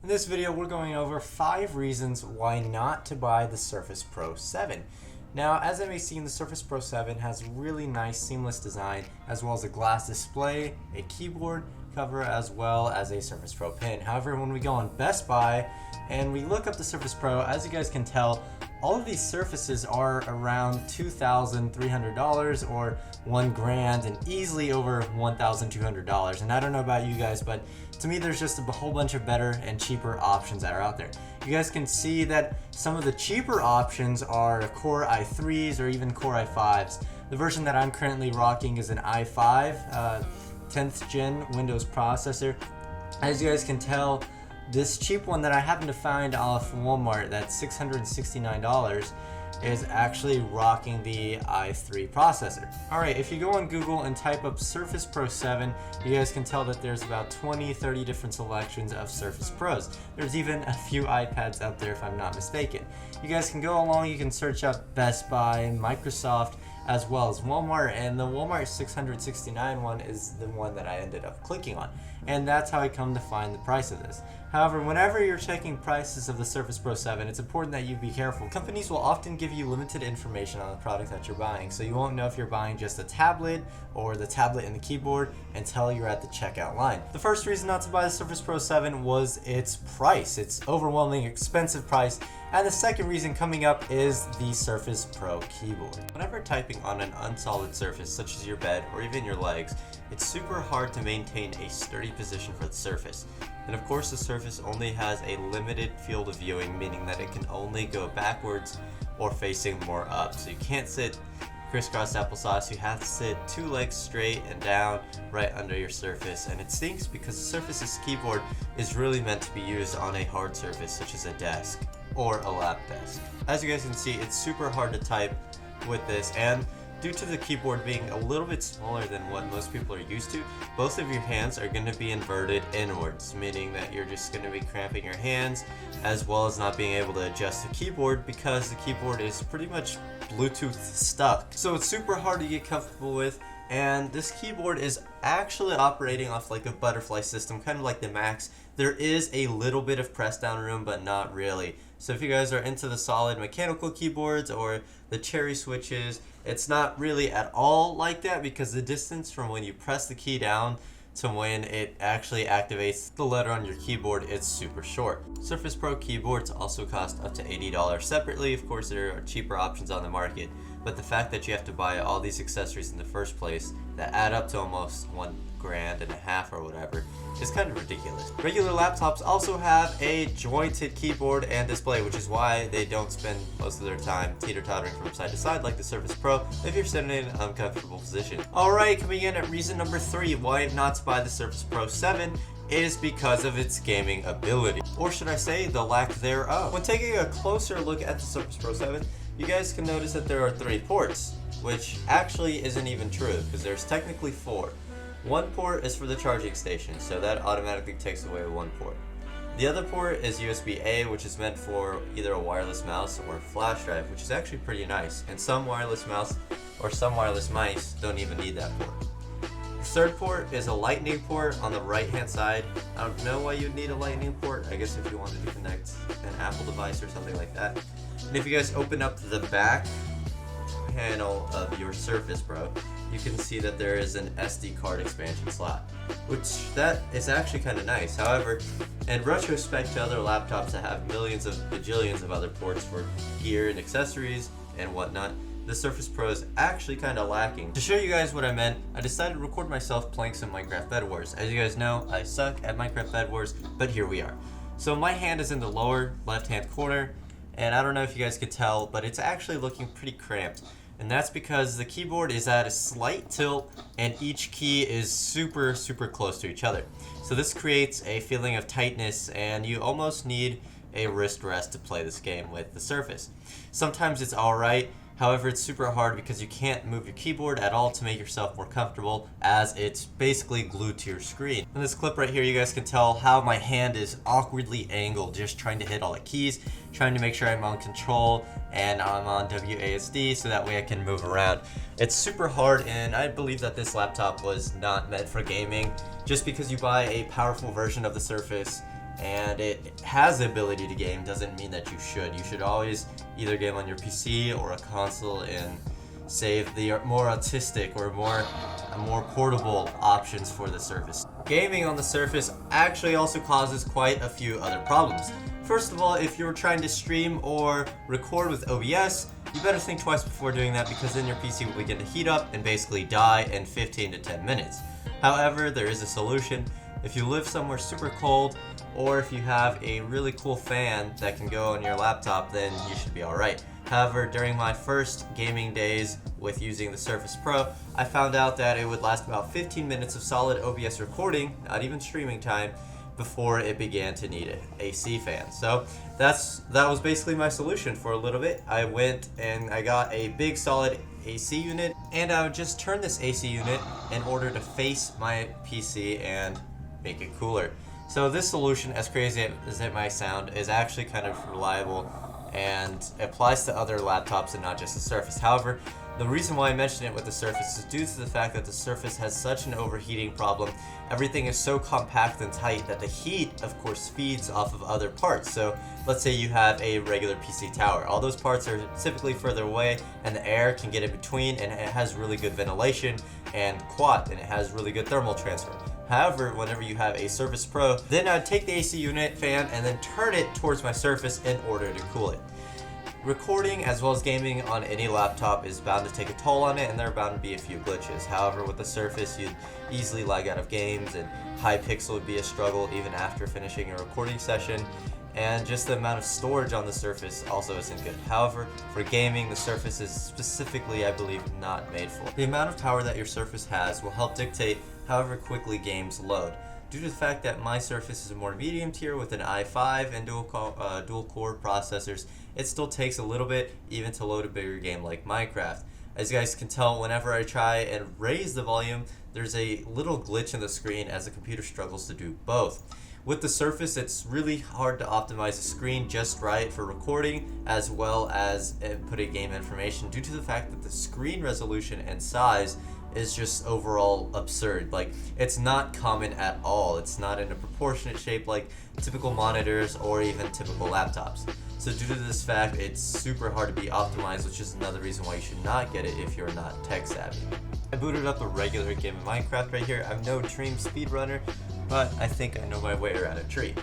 In this video, we're going over 5 reasons why not to buy the Surface Pro 7. Now, as I may see, the Surface Pro 7 has really nice seamless design, as well as a glass display, a keyboard cover, as well as a Surface Pro pin. However, when we go on Best Buy and we look up the Surface Pro, as you guys can tell, all of these Surfaces are around $2,300 or $1,000 and easily over $1,200. And I don't know about you guys, but to me there's just a whole bunch of better and cheaper options that are out there. You guys can see that some of the cheaper options are Core i3s or even Core i5s. The version that I'm currently rocking is an i5 10th gen Windows processor. As you guys can tell, this cheap one that I happened to find off Walmart that's $669 is actually rocking the i3 processor. Alright, if you go on Google and type up Surface Pro 7, you guys can tell that there's about 20-30 different selections of Surface Pros. There's even a few iPads out there if I'm not mistaken. You guys can go along, you can search up Best Buy, Microsoft, as well as Walmart, and the Walmart $669 one is the one that I ended up clicking on. And that's how I come to find the price of this. However, whenever you're checking prices of the Surface Pro 7, it's important that you be careful. Companies will often give you limited information on the product that you're buying, so you won't know if you're buying just a tablet or the tablet and the keyboard until you're at the checkout line. The first reason not to buy the Surface Pro 7 was its price, its overwhelming expensive price, and the second reason coming up is the Surface Pro keyboard. Whenever typing on an unsolid surface such as your bed or even your legs, it's super hard to maintain a sturdy position for the surface. And of course the Surface only has a limited field of viewing, meaning that it can only go backwards or facing more up. So you can't sit crisscross applesauce, you have to sit 2 legs straight and down right under your Surface. And it stinks because the Surface's keyboard is really meant to be used on a hard surface such as a desk or a lap desk. As you guys can see, it's super hard to type with this, and due to the keyboard being a little bit smaller than what most people are used to, both of your hands are going to be inverted inwards, meaning that you're just going to be cramping your hands as well as not being able to adjust the keyboard because the keyboard is pretty much Bluetooth stuck. So it's super hard to get comfortable with, and this keyboard is actually operating off like a butterfly system, kind of like the Macs. There is a little bit of press down room, but not really. So if you guys are into the solid mechanical keyboards or the cherry switches, it's not really at all like that because the distance from when you press the key down to when it actually activates the letter on your keyboard, it's super short. Surface Pro keyboards also cost up to $80 separately. Of course, there are cheaper options on the market, but the fact that you have to buy all these accessories in the first place that add up to almost $1.5 grand or whatever is kind of ridiculous. Regular laptops also have a jointed keyboard and display, which is why they don't spend most of their time teeter-tottering from side to side like the Surface Pro if you're sitting in an uncomfortable position. Alright, coming in at reason number 3 why not to buy the Surface Pro 7 is because of its gaming ability, or should I say the lack thereof. When taking a closer look at the Surface Pro 7, you guys can notice that there are 3 ports, which actually isn't even true because there's technically 4. One port is for the charging station, so that automatically takes away 1 port. The other port is USB-A, which is meant for either a wireless mouse or a flash drive, which is actually pretty nice. And some wireless mouse or some wireless mice don't even need that port. The third port is a lightning port on the right hand side. I don't know why you'd need a lightning port. I guess if you wanted to connect an Apple device or something like that. And if you guys open up the back panel of your Surface Pro, you can see that there is an SD card expansion slot, which that is actually kind of nice. However, in retrospect to other laptops that have millions of bajillions of other ports for gear and accessories and whatnot, the Surface Pro is actually kind of lacking. To show you guys what I meant, I decided to record myself playing some Minecraft Bed Wars. As you guys know, I suck at Minecraft Bed Wars, but here we are. So my hand is in the lower left-hand corner, and I don't know if you guys could tell, but it's actually looking pretty cramped. And that's because the keyboard is at a slight tilt and each key is super close to each other. So this creates a feeling of tightness and you almost need a wrist rest to play this game with the Surface. Sometimes it's alright, however it's super hard because you can't move your keyboard at all to make yourself more comfortable as it's basically glued to your screen. In this clip right here you guys can tell how my hand is awkwardly angled just trying to hit all the keys, trying to make sure I'm on control and I'm on WASD so that way I can move around. It's super hard and I believe that this laptop was not meant for gaming. Just because you buy a powerful version of the Surface and it has the ability to game doesn't mean that you should. You should always either game on your PC or a console and save the more autistic or more portable options for the Surface. Gaming on the Surface actually also causes quite a few other problems. First of all, if you're trying to stream or record with OBS, you better think twice before doing that, because then your PC will begin to heat up and basically die in 15 to 10 minutes. However, there is a solution. If you live somewhere super cold, or if you have a really cool fan that can go on your laptop, then you should be alright. However, during my first gaming days with using the Surface Pro, I found out that it would last about 15 minutes of solid OBS recording, not even streaming time, before it began to need an AC fan. So that was basically my solution for a little bit. I went and I got a big solid AC unit, and I would just turn this AC unit in order to face my PC and make it cooler. So this solution, as crazy as it might sound, is actually kind of reliable and applies to other laptops and not just the Surface. However, the reason why I mentioned it with the Surface is due to the fact that the Surface has such an overheating problem. Everything is so compact and tight that the heat, of course, feeds off of other parts. So let's say you have a regular PC tower. All those parts are typically further away, and the air can get in between, and it has really good ventilation and and it has really good thermal transfer. However, whenever you have a Surface Pro, then I'd take the AC unit fan and then turn it towards my Surface in order to cool it. Recording as well as gaming on any laptop is bound to take a toll on it, and there are bound to be a few glitches. However, with the Surface, you'd easily lag out of games, and high pixel would be a struggle even after finishing a recording session, and just the amount of storage on the Surface also isn't good. However, for gaming, the Surface is specifically, I believe, not made for. The amount of power that your Surface has will help dictate however quickly games load. Due to the fact that my Surface is a more medium tier with an i5 and dual core processors, it still takes a little bit even to load a bigger game like Minecraft. As you guys can tell, whenever I try and raise the volume, there's a little glitch in the screen as the computer struggles to do both. With the Surface, it's really hard to optimize the screen just right for recording as well as inputting game information, due to the fact that the screen resolution and size is just overall absurd. Like, it's not common at all. It's not in a proportionate shape like typical monitors or even typical laptops. So due to this fact, it's super hard to be optimized, which is another reason why you should not get it if you're not tech savvy. I booted up a regular game of Minecraft right here. I'm no dream speedrunner, but I think I know my way around a tree.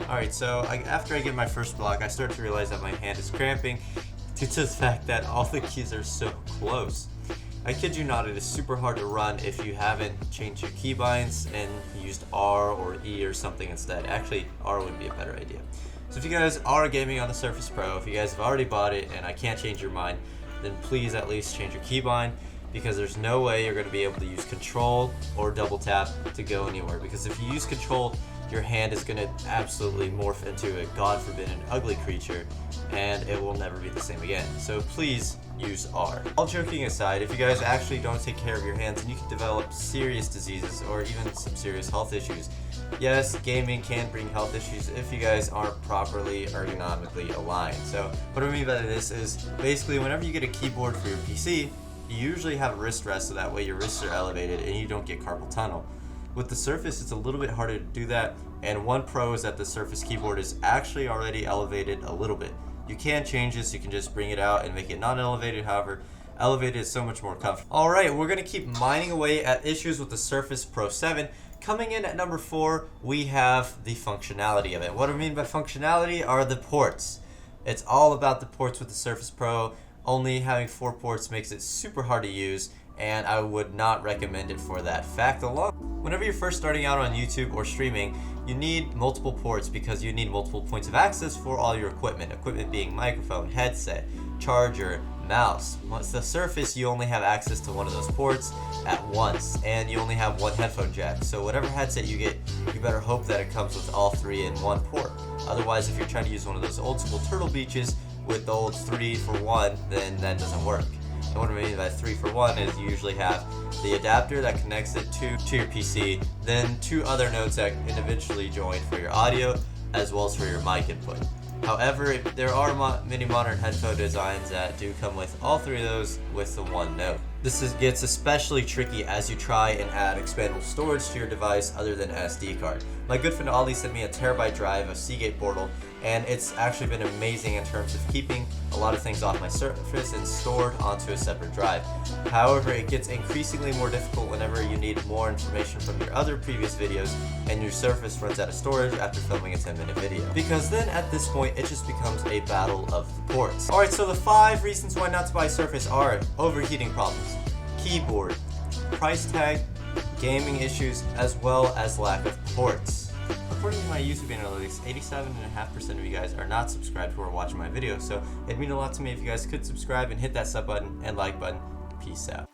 Alright, so after I get my first block, I start to realize that my hand is cramping due to the fact that all the keys are so close. I kid you not, it is super hard to run if you haven't changed your keybinds and used R or E or something instead. Actually, R would be a better idea. So if you guys are gaming on the Surface Pro, if you guys have already bought it and I can't change your mind, then please at least change your keybind, because there's no way you're going to be able to use Control or double tap to go anywhere. Because if you use Control, your hand is going to absolutely morph into a, God forbid, an ugly creature, and it will never be the same again. So please use R. All joking aside, if you guys actually don't take care of your hands, then you can develop serious diseases or even some serious health issues. Yes, gaming can bring health issues if you guys aren't properly ergonomically aligned. So what I mean by this is basically whenever you get a keyboard for your PC, you usually have a wrist rest, so that way your wrists are elevated and you don't get carpal tunnel. With the Surface, it's a little bit harder to do that, and one pro is that the Surface keyboard is actually already elevated a little bit. You can change this, you can just bring it out and make it non-elevated. However, elevated is so much more comfortable. Alright, we're going to keep mining away at issues with the Surface Pro 7. Coming in at number 4, we have the functionality of it. What I mean by functionality are the ports. It's all about the ports with the Surface Pro. Only having 4 ports makes it super hard to use, and I would not recommend it for that fact alone. Whenever you're first starting out on YouTube or streaming, you need multiple ports because you need multiple points of access for all your equipment. Equipment being microphone, headset, charger, mouse. Once the Surface, you only have access to one of those ports at once, and you only have one headphone jack. So whatever headset you get, you better hope that it comes with all 3 in one port. Otherwise, if you're trying to use one of those old school Turtle Beaches with the old 3 for 1, then that doesn't work. And what I mean by 3 for 1 is you usually have the adapter that connects it to your PC, then 2 other nodes that individually join for your audio as well as for your mic input. However, there are many modern headphone designs that do come with all 3 of those with the one node. Gets especially tricky as you try and add expandable storage to your device other than SD card. My good friend Ali sent me a terabyte drive of Seagate Portal, and it's actually been amazing in terms of keeping a lot of things off my Surface and stored onto a separate drive. However, it gets increasingly more difficult whenever you need more information from your other previous videos and your Surface runs out of storage after filming a 10-minute video. Because then at this point, it just becomes a battle of the ports. Alright, so the 5 reasons why not to buy Surface are overheating problems, keyboard, price tag, gaming issues, as well as lack of ports. According to my YouTube analytics, 87.5% of you guys are not subscribed who are watching my videos, so it'd mean a lot to me if you guys could subscribe and hit that sub button and like button. Peace out.